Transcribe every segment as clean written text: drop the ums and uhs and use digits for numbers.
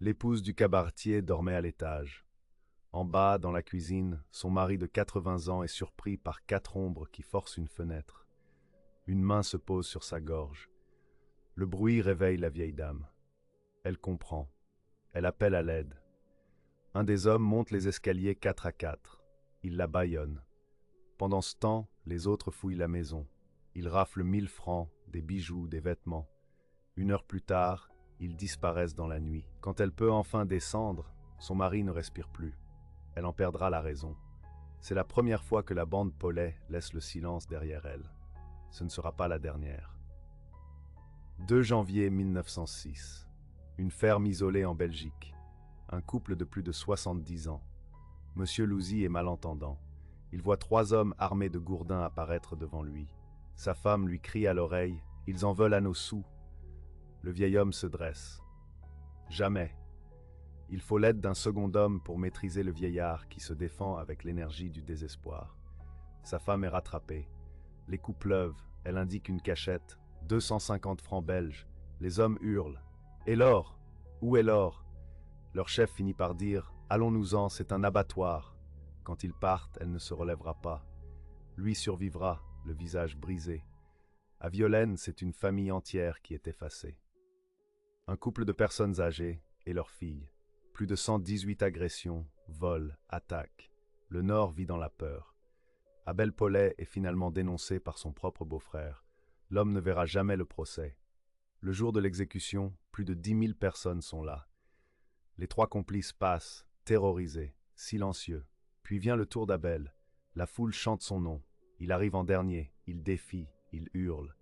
L'épouse du cabaretier dormait à l'étage. En bas, dans la cuisine, son mari de 80 ans est surpris par 4 ombres qui forcent une fenêtre. Une main se pose sur sa gorge. Le bruit réveille la vieille dame. Elle comprend. Elle appelle à l'aide. Un des hommes monte les escaliers 4 à 4. Il la bâillonne. Pendant ce temps, les autres fouillent la maison. Ils raflent 1 000 francs, des bijoux, des vêtements. 1 heure plus tard, ils disparaissent dans la nuit. Quand elle peut enfin descendre, son mari ne respire plus. Elle en perdra la raison. C'est la première fois que la bande Paulet laisse le silence derrière elle. Ce ne sera pas la dernière. 2 janvier 1906. Une ferme isolée en Belgique. Un couple de plus de 70 ans. Monsieur Louzy est malentendant. Il voit 3 hommes armés de gourdins apparaître devant lui. Sa femme lui crie à l'oreille « Ils en veulent à nos sous !» Le vieil homme se dresse. Jamais. Il faut l'aide d'un second homme pour maîtriser le vieillard qui se défend avec l'énergie du désespoir. Sa femme est rattrapée. Les coups pleuvent, elle indique une cachette. 250 francs belges. Les hommes hurlent. « Et l'or? Où est l'or ?» Leur chef finit par dire « Allons-nous-en, c'est un abattoir. » Quand ils partent, elle ne se relèvera pas. Lui survivra, le visage brisé. À Violaine, c'est une famille entière qui est effacée. Un couple de personnes âgées et leurs filles. Plus de 118 agressions, vols, attaques. Le Nord vit dans la peur. Abel Paulet est finalement dénoncé par son propre beau-frère. L'homme ne verra jamais le procès. Le jour de l'exécution, plus de 10 000 personnes sont là. Les 3 complices passent, terrorisés, silencieux. Puis vient le tour d'Abel. La foule chante son nom. Il arrive en dernier, il défie, il hurle.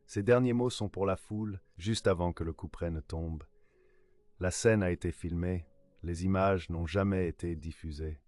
Ses derniers mots sont pour la foule, juste avant que le couperet ne tombe. La scène a été filmée, les images n'ont jamais été diffusées.